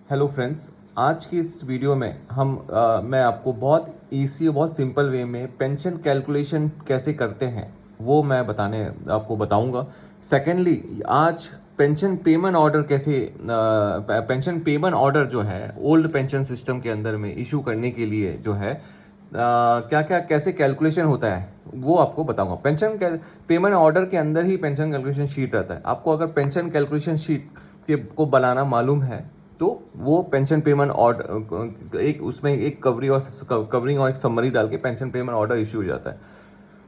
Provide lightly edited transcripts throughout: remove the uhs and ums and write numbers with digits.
Hello friends. आज की इस वीडियो में मैं आपको बहुत इजी बहुत सिंपल वे में पेंशन कैलकुलेशन कैसे करते हैं वो मैं आपको बताऊंगा। सेकेंडली, आज पेंशन पेमेंट ऑर्डर जो है ओल्ड पेंशन सिस्टम के अंदर में इशू करने के लिए जो है क्या क्या कैसे कैलकुलेशन होता है वो आपको बताऊंगा। पेमेंट ऑर्डर के अंदर ही पेंशन कैलकुलेशन शीट रहता है। आपको अगर पेंशन कैलकुलेशन शीट को बनाना मालूम है तो वो पेंशन पेमेंट ऑर्डर एक उसमें एक कवरिंग और एक समरी डाल के पेंशन पेमेंट ऑर्डर इश्यू हो जाता है।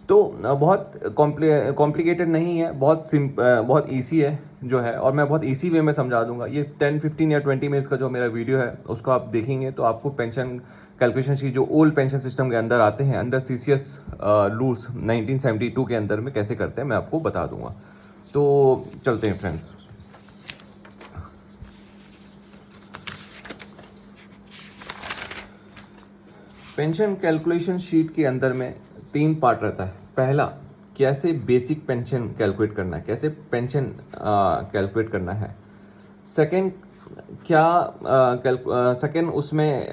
तो बहुत कॉम्प्लिकेटेड नहीं है, बहुत इजी है जो है, और मैं बहुत इजी वे में समझा दूंगा। ये 10-15 या 20 मिनट्स का जो मेरा वीडियो है उसको आप देखेंगे तो आपको पेंशन कैलकुलेशन शीट जो ओल्ड पेंशन सिस्टम के अंदर आते हैं अंडर सीसीएस रूल्स 1972 के अंदर में कैसे करते हैं मैं आपको बता दूंगा। तो चलते हैं फ्रेंड्स। पेंशन कैलकुलेशन शीट के अंदर में 3 पार्ट रहता है। पहला, कैसे बेसिक पेंशन कैलकुलेट करना है, कैसे पेंशन कैलकुलेट करना है। सेकंड, सेकंड उसमें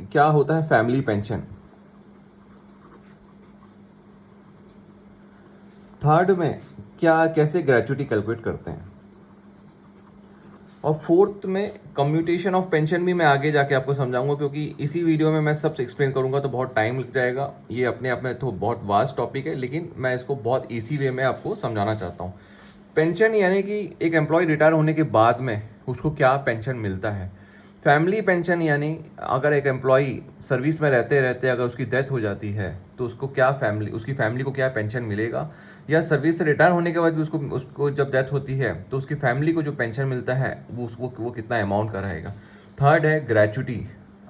क्या होता है फैमिली पेंशन। थर्ड में कैसे ग्रेचुइटी कैलकुलेट करते हैं। और फोर्थ में कम्यूटेशन ऑफ पेंशन भी मैं आगे जाके आपको समझाऊंगा, क्योंकि इसी वीडियो में मैं सब एक्सप्लेन करूंगा तो बहुत टाइम लग जाएगा। ये अपने आप में तो बहुत वास्ट टॉपिक है, लेकिन मैं इसको बहुत इजी वे में आपको समझाना चाहता हूँ। पेंशन यानी कि एक एम्प्लॉय रिटायर होने के बाद में उसको क्या पेंशन मिलता है। फैमिली पेंशन यानी अगर एक एम्प्लॉय सर्विस में रहते रहते अगर उसकी डेथ हो जाती है तो उसकी फैमिली को क्या पेंशन मिलेगा, या सर्विस से रिटायर होने के बाद भी उसको उसको जब डेथ होती है तो उसकी फैमिली को जो पेंशन मिलता है वो कितना अमाउंट का रहेगा। थर्ड है ग्रेचुटी,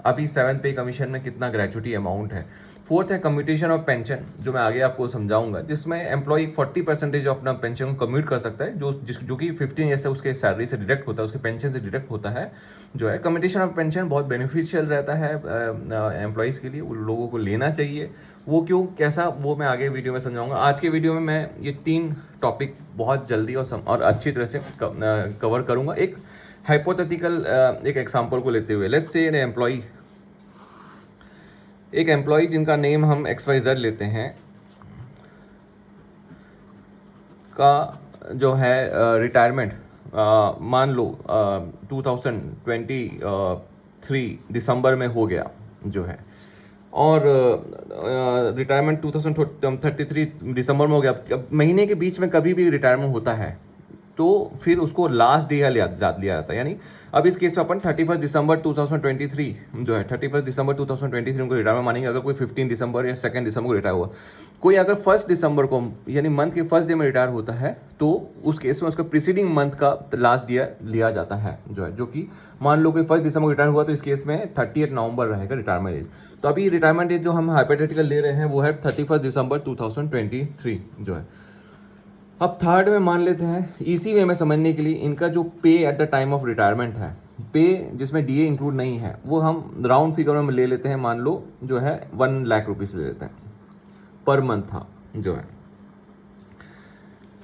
अभी 7th पे कमीशन में कितना ग्रेचुटी अमाउंट है। फोर्थ है कम्यूटेशन ऑफ पेंशन, जो मैं आगे आपको समझाऊंगा, जिसमें एम्प्लॉय 40% ऑफ अपना पेंशन को कम्यूट कर सकता है, जो कि 15 ईयर से उसके सैलरी से डिडक्ट होता है, उसके पेंशन से डिडक्ट होता है। जो है कम्यूटेशन ऑफ पेंशन बहुत बेनिफिशियल रहता है एम्प्लॉयज़ के लिए, उन लोगों को लेना चाहिए। वो क्यों कैसा वो मैं आगे वीडियो में समझाऊंगा। आज के वीडियो में मैं ये 3 टॉपिक बहुत जल्दी और अच्छी तरह से कवर करूंगा। एक हाइपोथेटिकल एक एग्जांपल को लेते हुए, लेट्स से एक एम्प्लॉय जिनका नेम हम XYZ लेते हैं का जो है रिटायरमेंट मान लो 2023 दिसंबर में हो गया जो है, और रिटायरमेंट 2033 दिसंबर में हो गया। अब महीने के बीच में कभी भी रिटायरमेंट होता है तो फिर उसको लास्ट डे लिया जाता है। यानी अब इस केस में अपन 31 दिसंबर 2023 जो है 31 दिसंबर 2023 उनको रिटायरमेंट मानेंगे। अगर कोई 15 दिसंबर या 2 दिसंबर को रिटायर हुआ, कोई अगर 1 दिसंबर को यानी मंथ के फर्स्ट डे में रिटायर होता है तो उस केस में उसका प्रीसीडिंग मंथ का लास्ट डे लिया जाता है जो है, जो कि मान लो कि 1 दिसंबर को रिटायर हुआ तो इस केस में 30 नवंबर रहेगा रिटायरमेंट एज। तो अभी रिटायरमेंट एज जो हम हाइपोथेटिकल ले रहे हैं वो है 31 दिसंबर 2023 जो है। अब थर्ड में मान लेते हैं इसी वे में समझने के लिए, इनका जो पे at the time of retirement है, पे जिसमें डीए इंक्लूड नहीं है, वो हम राउंड फिगर में ले लेते हैं। मान लो जो है 1 लाख रुपीस ले लेते हैं पर मंथ था जो है।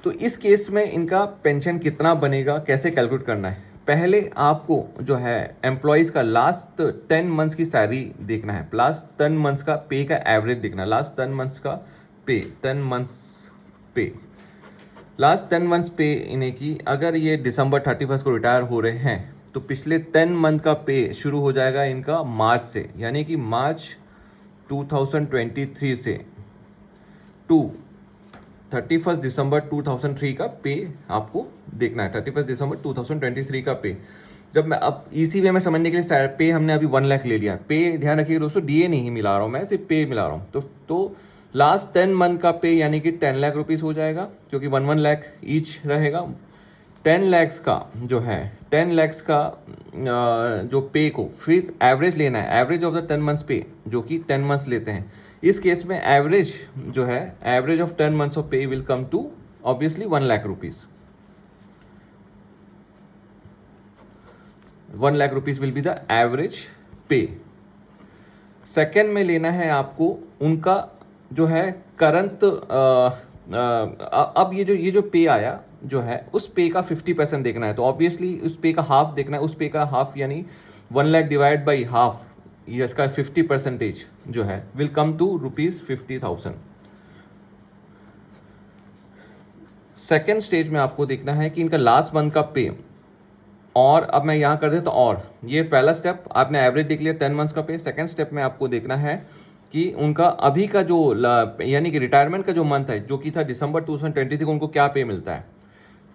तो इस केस में इनका पेंशन कितना बनेगा, कैसे कैलकुलेट करना है। पहले आपको जो है एम्प्लॉयज़ का लास्ट 10 मंथ्स की सैलरी देखना है, लास्ट 10 मंथ्स का पे का एवरेज देखना है। लास्ट 10 मंथ्स का पे, 10 मंथ्स पे, लास्ट 10 मंथ्स पे इन्हें की, अगर ये दिसंबर 31 को रिटायर हो रहे हैं तो पिछले 10 मंथ का पे शुरू हो जाएगा इनका मार्च से, यानी कि मार्च 2023 से टू 31 दिसंबर 2003 का पे आपको देखना है। 31 दिसंबर 2023 का पे, जब मैं अब इसी वे में समझने के लिए पे हमने अभी 1 लाख ले लिया। पे ध्यान रखिए दोस्तों, डीए नहीं मिला रहा हूँ मैं, सिर्फ पे मिला रहा हूँ। तो लास्ट 10 मंथ का पे यानी कि 10 लाख रुपीस हो जाएगा, क्योंकि 1 लाख ईच रहेगा। 10 लैक्स का जो है 10 लैक्स का जो पे को फिर एवरेज लेना है, एवरेज ऑफ द 10 मंथ्स पे, जो कि 10 मंथ्स लेते हैं। इस केस में एवरेज जो है average of 10 months of pay will come to obviously 1 lakh rupees. 1 lakh rupees will be the average pay. Second में लेना है आपको उनका जो है करंट, अब ये जो पे आया जो है उस पे का 50% देखना है, तो ऑब्वियसली उस पे का हाफ देखना है। उस पे का हाफ यानी 1 लाख डिवाइड बाई हाफ, ये इसका 50% जो है will come to ₹50,000। Second stage में आपको देखना है कि इनका लास्ट मंथ का पे, और अब मैं यहाँ कर देता तो, और ये पहला स्टेप आपने एवरेज देख लिया 10 मंथ्स का पे। सेकेंड स्टेप में आपको देखना है कि उनका अभी का जो यानी कि रिटायरमेंट का जो मंथ है जो कि था दिसंबर 2023 को, उनको क्या पे मिलता है।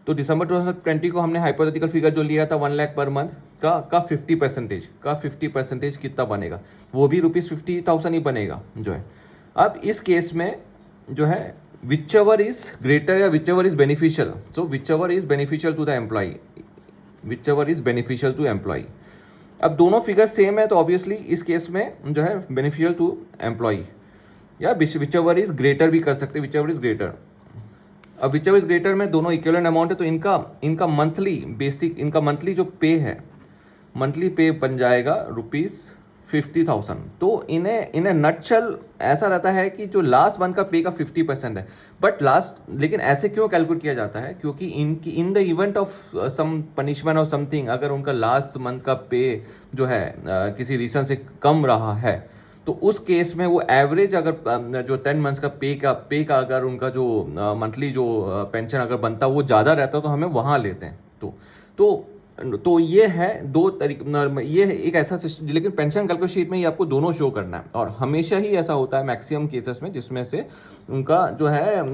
तो दिसंबर 2020 को हमने हाइपोथेटिकल फिगर जो लिया था 1 लाख पर मंथ का 50% कितना बनेगा, वो भी ₹50,000 ही बनेगा जो है। अब इस केस में जो है विच एवर इज ग्रेटर या whichever is beneficial, so whichever is beneficial to the employee, whichever is beneficial to employee. अब दोनों फिगर सेम है तो ऑब्वियसली इस केस में जो है बेनिफिशियल टू एम्प्लॉई, या विच एवर इज ग्रेटर भी कर सकते, विच एवर इज ग्रेटर। अब विच एवर इज ग्रेटर में दोनों इक्विवेलेंट अमाउंट है, तो इनका मंथली बेसिक, इनका मंथली जो पे है, मंथली पे बन जाएगा ₹50,000। तो इन्हें नटशल ऐसा रहता है कि जो लास्ट मंथ का पे का 50% है, बट लेकिन ऐसे क्यों कैलकुलेट किया जाता है, क्योंकि in the event of some punishment और समथिंग, अगर उनका लास्ट मंथ का पे जो है किसी रीजन से कम रहा है, तो उस केस में वो एवरेज अगर जो 10 मंथ्स का पे का अगर उनका जो मंथली जो पेंशन अगर बनता वो ज़्यादा रहता तो हमें वहाँ लेते हैं। तो ये है दो तरीके, ये है एक ऐसा सिस्टम, लेकिन पेंशन कैलकुलेशन शीट में ये आपको दोनों शो करना है, और हमेशा ही ऐसा होता है मैक्सिमम केसेस में, जिसमें से उनका जो है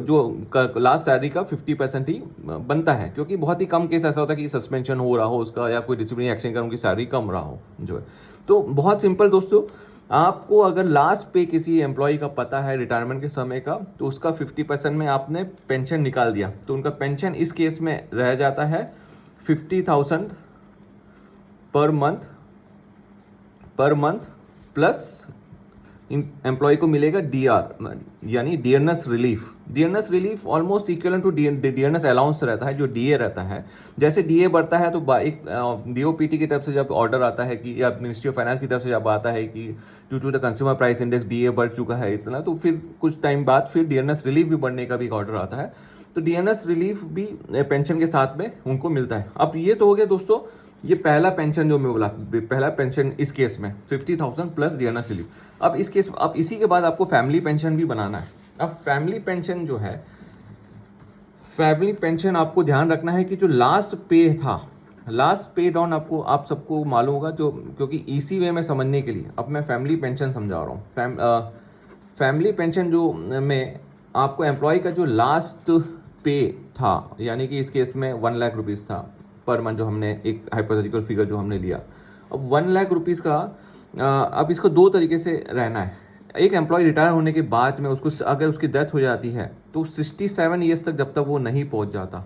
जो लास्ट सैलरी का 50% ही बनता है, क्योंकि बहुत ही कम केस ऐसा होता है कि सस्पेंशन हो रहा हो उसका, या कोई डिसिप्लिनरी एक्शन कर उनकी सैलरी कम रहा हो जो है। तो बहुत सिंपल दोस्तों, आपको अगर लास्ट पे किसी एम्प्लॉय का पता है रिटायरमेंट के समय का, तो उसका 50% में आपने पेंशन निकाल दिया, तो उनका पेंशन इस केस में रह जाता है 50,000 पर मंथ प्लस एम्प्लॉय को मिलेगा डीआर, यानी dearness relief almost equivalent to dearness allowance रहता है, जो डीए रहता है। जैसे डीए बढ़ता है तो एक डीओपीटी की तरफ से जब ऑर्डर आता है कि, या मिनिस्ट्री ऑफ फाइनेंस की तरफ से जब आता है कि due to the consumer price index DA बढ़ चुका है इतना, तो फिर कुछ टाइम बाद फिर डियरनेस रिलीफ भी बढ़ने का भी एक ऑर्डर आता है, तो डियरनेस रिलीफ भी पेंशन के साथ में उनको मिलता है। अब ये तो हो गया दोस्तों, ये पहला पेंशन जो मैं बोला, पहला पेंशन इस केस में 50,000 प्लस डियरनेस रिलीफ। अब इस केस, अब इसी के बाद आपको फैमिली पेंशन भी बनाना है। अब फैमिली पेंशन जो है, फैमिली पेंशन आपको ध्यान रखना है कि जो लास्ट पे था, लास्ट पे डाउन आपको, आप सबको मालूम होगा, जो क्योंकि इसी वे में समझने के लिए अब मैं फैमिली पेंशन समझा रहा हूँ। फैमिली पेंशन जो में आपको एम्प्लॉय का जो लास्ट पे था, यानी कि इस केस में 1 लाख रुपीज़ था पर मंथ, जो हमने एक हाइपोथेटिकल फिगर जो हमने लिया। अब 1 लाख रुपीज़ का अब इसको दो तरीके से रहना है। एक एम्प्लॉय रिटायर होने के बाद में उसको अगर उसकी डेथ हो जाती है तो 67 ईयर्स तक जब तक वो नहीं पहुंच जाता,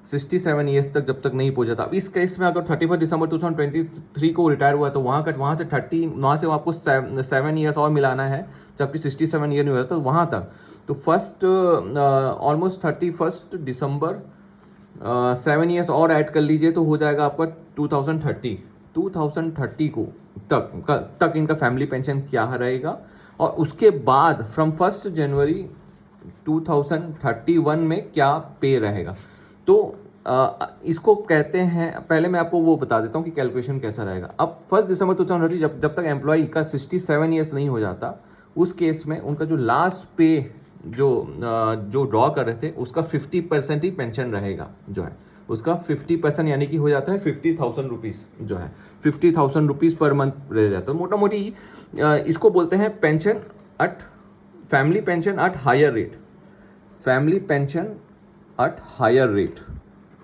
67 ईयर्स तक जब तक नहीं पहुंच जाता। अब इस केस में अगर 31 दिसंबर 2023 को रिटायर हुआ तो वहाँ से 30, वहाँ से आपको 7 ईयर्स और मिलाना है, जबकि 67 ईयर नहीं हुआ तो वहाँ तक। तो फर्स्ट ऑलमोस्ट 31 दिसंबर 7 ईयर्स और ऐड कर लीजिए तो हो जाएगा आपका 2030 को तक इनका फैमिली पेंशन क्या रहेगा। और उसके बाद फ्रॉम 1 जनवरी 2031 में क्या पे रहेगा। तो इसको कहते हैं, पहले मैं आपको वो बता देता हूँ कि कैलकुलेशन कैसा रहेगा। अब 1 दिसंबर 2030 जब तक एम्प्लॉय का 67 ईयर्स नहीं हो जाता, उस केस में उनका जो लास्ट पे जो ड्रॉ कर रहे थे उसका 50% ही पेंशन रहेगा जो है, उसका 50% यानी कि हो जाता है 50,000 रुपीज़ जो है, 50,000 रुपीज़ पर मंथ रह जाता है। मोटा मोटी इसको बोलते हैं pension at, family pension at higher rate, family pension at higher rate.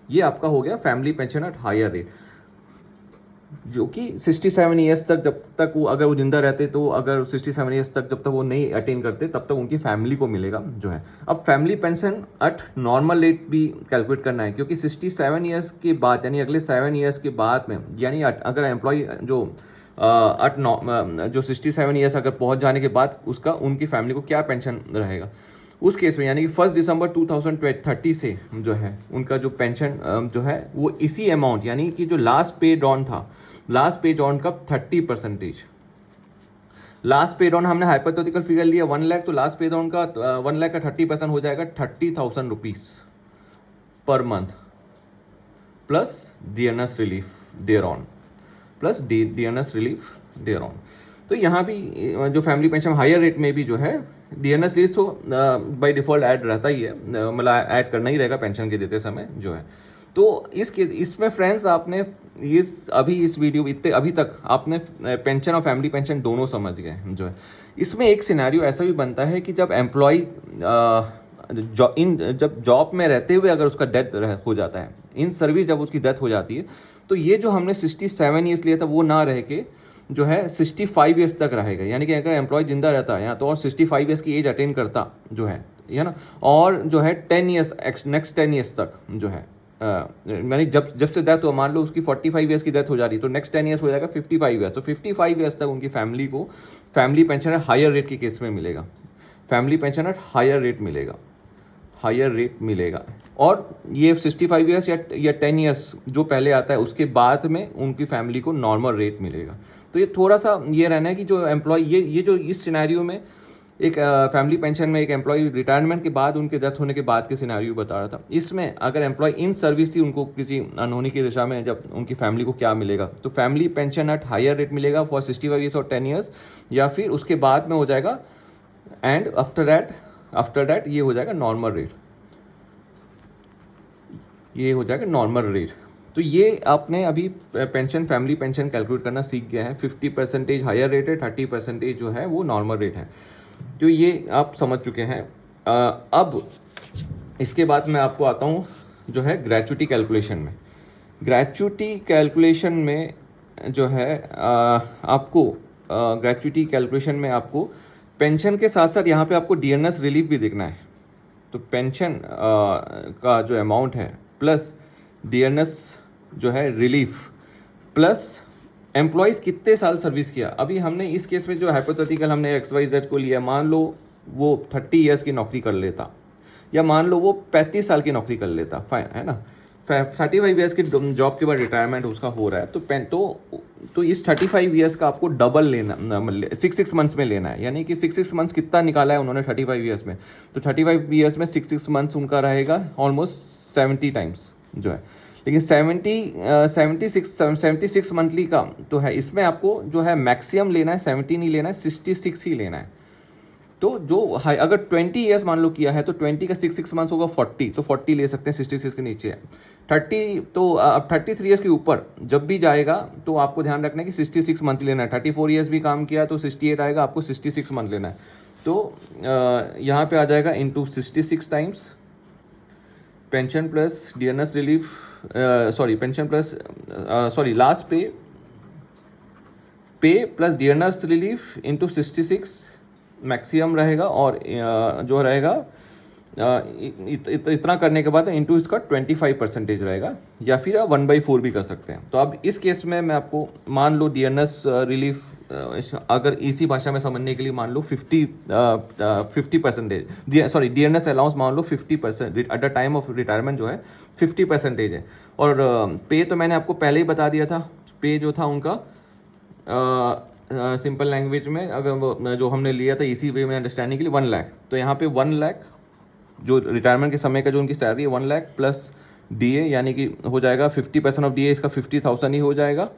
ये आपका हो गया family pension at higher rate, जो कि 67 ईयर्स तक जब तक वो, अगर वो जिंदा रहते तो, अगर 67 ईयर्स तक जब तक वो नहीं अटेन करते तब तक उनकी फैमिली को मिलेगा जो है। अब family pension eight normal rate भी कैलकुलेट करना है, क्योंकि 67 ईयर्स के बाद यानी अगले 7 ईयर्स के बाद में, यानी अगर एम्प्लॉय जो जो 67 ईयर्स अगर पहुंच जाने के बाद उसका, उनकी फैमिली को क्या पेंशन रहेगा उस केस में, यानी कि 1 दिसंबर 2030 से जो है उनका जो पेंशन जो है वो इसी अमाउंट, यानी कि जो लास्ट पे डाउन था, लास्ट पे डाउन का 30%, लास्ट पे डाउन हमने हाइपोथेटिकल फिगर लिया 1 लाख, तो लास्ट पे डाउन का 1 लाख का 30% हो जाएगा 30,000 rupees, per month plus DNS relief thereon plus DNS relief thereon. तो यहाँ भी जो फैमिली पेंशन हायर रेट में भी जो है DNS रिलीफ तो बाय डिफ़ॉल्ट ऐड रहता ही है, मतलब ऐड करना ही रहेगा पेंशन के देते समय जो है। तो इसमें फ्रेंड्स आपने इस वीडियो इतने अभी तक आपने पेंशन और फैमिली पेंशन दोनों समझ गए जो है। इसमें एक सिनेरियो ऐसा भी बनता है कि जब एम्प्लॉय जब जॉब में रहते हुए अगर उसका डेथ हो जाता है, इन सर्विस जब उसकी डेथ हो जाती है, तो ये जो हमने 67 ईयर्स लिया था वो ना रह के जो है 65 ईयर्स तक रहेगा। यानी कि अगर एम्प्लॉय जिंदा रहता है या तो और 65 ईयर्स की एज अटेन करता जो है ना, और जो है 10 ईयर्स नेक्स्ट 10 ईयर्स तक जो है यानी जब से डेथ हो, मान लो उसकी 45 ईयर्स की डेथ हो जा रही तो नेक्स्ट 10 ईयर्स हो जाएगा 55 ईयर्स। तो 55 ईयर्स तक उनकी फैमिली को family pension at higher rate के केस में मिलेगा, family pension at higher rate मिलेगा। और ये 65 ईयर्स या 10 ईयर्स जो पहले आता है उसके बाद में उनकी फैमिली को नॉर्मल रेट मिलेगा। तो ये थोड़ा सा ये रहना है कि जो एम्प्लॉय ये जो इस सिनेरियो में एक फैमिली पेंशन में एक एम्प्लॉय रिटायरमेंट के बाद उनके डेथ होने के बाद के सिनेरियो बता रहा था। इसमें अगर एम्प्लॉय इन सर्विस थी, उनको किसी अनहोनी की दिशा में जब उनकी फैमिली को क्या मिलेगा, तो family pension at higher rate मिलेगा फॉर 65 ईयर्स और 10 ईयर्स, या फिर उसके बाद में हो जाएगा एंड आफ्टर दैट ये हो जाएगा नॉर्मल रेट, ये हो जाएगा नॉर्मल रेट। तो ये आपने अभी पेंशन फैमिली पेंशन कैलकुलेट करना सीख गया है। 50% हायर रेट है, 30% जो है वो नॉर्मल रेट है, तो ये आप समझ चुके हैं। अब इसके बाद मैं आपको आता हूँ जो है ग्रेच्युटी कैलकुलेशन में। ग्रेच्युटी कैलकुलेशन में जो है आपको ग्रेच्युटी कैलकुलेशन में आपको पेंशन के साथ साथ यहाँ पे आपको DNS रिलीफ भी देखना है। तो पेंशन का जो अमाउंट है प्लस DNS जो है रिलीफ प्लस एम्प्लॉयज़ कितने साल सर्विस किया। अभी हमने इस केस में जो हाइपोथेटिकल हमने XYZ को लिया, मान लो वो 30 ईयर्स की नौकरी कर लेता या मान लो वो 35 साल की नौकरी कर लेता, है ना, 35 ईयर्स की जॉब के बाद रिटायरमेंट उसका हो रहा है, तो इस 35 ईयर्स का आपको डबल लेना, 6 मंथ्स में लेना है। यानी कि 6 मंथ्स कितना निकाला है उन्होंने 35 ईयर्स में, तो 35 ईयर्स में 6 मंथ्स उनका रहेगा ऑलमोस्ट 70 टाइम्स जो है। लेकिन 76 मंथली का तो है, इसमें आपको जो है मैक्सिमम लेना है 70 नहीं लेना है, 66 ही लेना है। तो जो अगर 20 ईयर्स मान लो किया है तो 20 का 6 मंथ्स होगा 40, तो 40 ले सकते हैं, 66 के नीचे है 30। तो अब 33 ईयर्स के ऊपर जब भी जाएगा तो आपको ध्यान रखना है कि 66 मंथ लेना है। 34 ईयर्स भी काम किया तो 68 आएगा, आपको 66 मंथ लेना है। तो यहाँ पे आ जाएगा into 66 times pension plus DNS relief, pension plus last pay plus DNS relief into 66 maximum रहेगा, और जो रहेगा इतना करने के बाद इंटू इसका 25% रहेगा, या फिर आप 1/4 भी कर सकते हैं। तो अब इस केस में मैं आपको मान लो DNS रिलीफ अगर इसी भाषा में समझने के लिए मान लो 50% DNS अलाउंस मान लो 50% at the time of retirement जो है 50% है। और पे तो मैंने आपको पहले ही बता दिया था, पे जो था उनका सिंपल लैंग्वेज में अगर जो हमने लिया था इसी वे में अंडरस्टैंडिंग के लिए 1 लाख, तो यहाँ पे 1 लाख जो रिटायरमेंट के समय का जो उनकी सैलरी है 1 लाख प्लस DA, यानी कि हो जाएगा 50% ऑफ DA, इसका 50,000 ही हो जाएगा,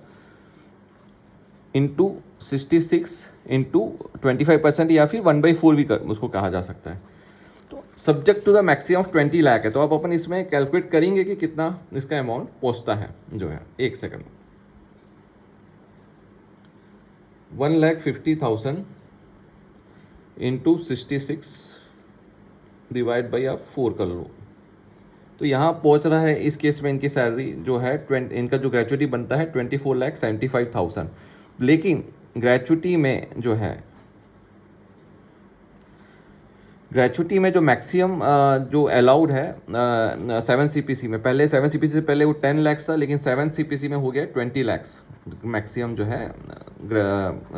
इंटू 66 इंटू 25%, या फिर 1/4 भी उसको कहा जा सकता है। तो subject to the maximum of 20 lakh है। तो आप अपन इसमें कैलकुलेट करेंगे कि कितना इसका अमाउंट पहुँचता है जो है। एक सेकंड, 1,50,000 इंटू 66 डिवाइड बाई आप 4 कर लो, तो यहाँ पहुँच रहा है इस केस में इनकी सैलरी जो है इनका जो ग्रेच्युटी बनता है 24,75,000। लेकिन ग्रेच्युटी में जो है ग्रेच्युटी में जो मैक्सिमम जो अलाउड है 7 CPC में, पहले 7 CPC से पहले वो 10 लाख था, लेकिन 7 CPC में हो गया 20 लाख मैक्सिमम जो है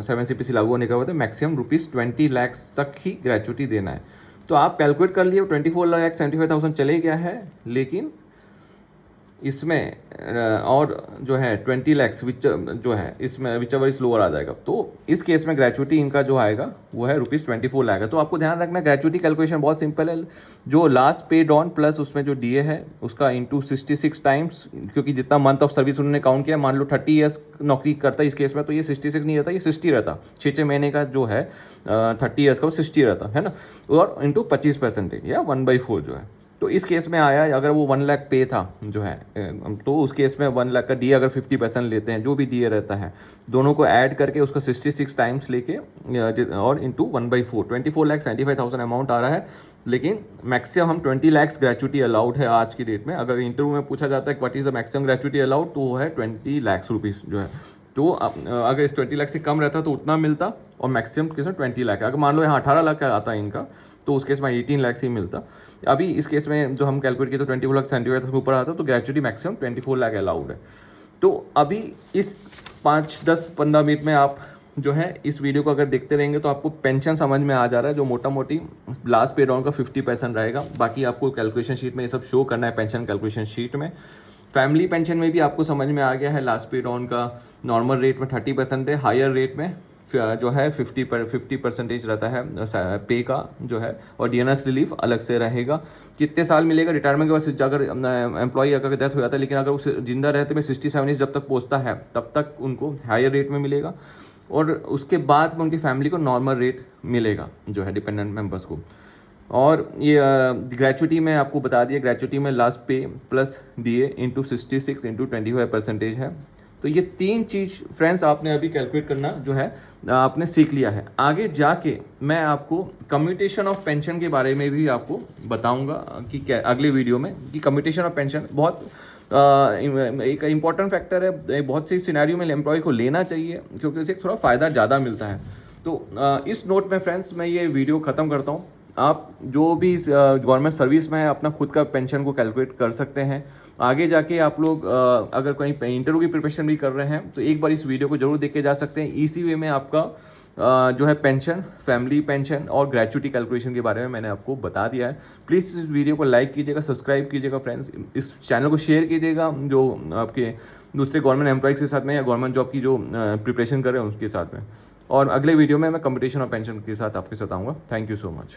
7 CPC लागू होने के बाद मैक्सिमम ₹20 लाख तक ही ग्रेच्युटी देना है। तो आप कैलकुलेट कर लिए 24,75,000 चले गया है, लेकिन इसमें और जो है 20 लैक्स विच जो है इसमें विच एवर इज लोअर आ जाएगा। तो इस केस में ग्रेचुटी इनका जो आएगा वो है ₹24 लाख है। तो आपको ध्यान रखना ग्रेचुटी कैलकुलेशन बहुत सिंपल है, जो लास्ट पेड ऑन प्लस उसमें जो डीए है उसका इंटू 66 टाइम्स, क्योंकि जितना मंथ ऑफ सर्विस उन्होंने काउंट किया, मान लो 30 ईयर्स नौकरी करता है इस केस में, तो ये 66 नहीं रहता, ये 60 रहता, 6 महीने का जो है 30 ईयर्स का वो 60 रहता है ना, और इंटू 25% या 1/4 जो है। तो इस केस में आया, अगर वो 1 लाख पे था जो है, तो उस केस में 1 लाख का डीए अगर 50% लेते हैं, जो भी डीए रहता है, दोनों को ऐड करके उसका 66 टाइम्स लेके और इंटू 1/4 24,75,000 अमाउंट आ रहा है। लेकिन मैक्सिमम हम 20 लैक्स ग्रेचुटी अलाउड है आज की डेट में। अगर इंटरव्यू में पूछा जाता है what is the maximum gratuity allowed, तो वो है 20 लैक्स रुपीज़ जो है। तो अगर इस 20 लाख से कम रहता तो उतना मिलता, और मैक्सिमम केस में 20 लाख है। अगर मान लो यहाँ 18 लाख का आता है इनका, तो उस केस में 18 लाख ही मिलता। अभी इस केस में जो हम कैलकुलेट किए तो 24,75,000 से ऊपर आता, तो ग्रेचुटी मैक्सिमम 24 लाख अलाउड है। तो अभी इस 5, 10, 15 मिनट में आप जो है इस वीडियो को अगर देखते रहेंगे तो आपको पेंशन समझ में आ जा रहा है, जो मोटा मोटी लास्ट पे डाउन का 50% रहेगा। बाकी आपको कैलकुलेशन शीट में ये सब शो करना है, पेंशन कैलकुलेशन शीट में। फैमिली पेंशन में भी आपको समझ में आ गया है, लास्ट पे डाउन का नॉर्मल रेट में 30% है, हायर रेट में जो है 50% रहता है पे का जो है, और डीएनएस रिलीफ अलग से रहेगा। कितने साल मिलेगा रिटायरमेंट के बाद, अगर एम्प्लॉई अगर डेथ हो जाता है, लेकिन अगर उसे जिंदा रहते में 67 एज जब तक पहुंचता है तब तक उनको हायर रेट में मिलेगा, और उसके बाद में उनकी फैमिली को नॉर्मल रेट मिलेगा जो है डिपेंडेंट मेंबर्स को। और ये ग्रेचुटी में आपको बता दिया, ग्रेचुटी में last pay plus DA into 66 into 25% है। तो ये 3 चीज़ फ्रेंड्स आपने अभी कैलकुलेट करना जो है आपने सीख लिया है। आगे जाके मैं आपको कम्यूटेशन ऑफ पेंशन के बारे में भी आपको बताऊंगा कि क्या अगले वीडियो में, कि कम्यूटेशन ऑफ पेंशन बहुत एक इम्पॉर्टेंट फैक्टर है। बहुत सी सिनेरियो में एम्प्लॉय को लेना चाहिए, क्योंकि उसे थोड़ा फ़ायदा ज़्यादा मिलता है। तो इस नोट में फ्रेंड्स मैं ये वीडियो ख़त्म करता हूँ। आप जो भी गवर्नमेंट सर्विस में है अपना खुद का पेंशन को कैलकुलेट कर सकते हैं। आगे जाके आप लोग अगर कहीं इंटरव्यू की प्रिपरेशन भी कर रहे हैं तो एक बार इस वीडियो को जरूर देख के जा सकते हैं। इसी वे में आपका जो है पेंशन, फैमिली पेंशन और ग्रेचुटी कैलकुलेशन के बारे में मैंने आपको बता दिया है। प्लीज़ इस वीडियो को लाइक कीजिएगा, सब्सक्राइब कीजिएगा फ्रेंड्स, इस चैनल को शेयर कीजिएगा जो आपके दूसरे गवर्नमेंट एम्प्लॉयज़ के साथ में या गवर्नमेंट जॉब की जो प्रिपरेशन कर रहे हैं उसके साथ में। और अगले वीडियो में मैं कम्पिटिशन और पेंशन के साथ आपके साथ आऊँगा। Thank you so much.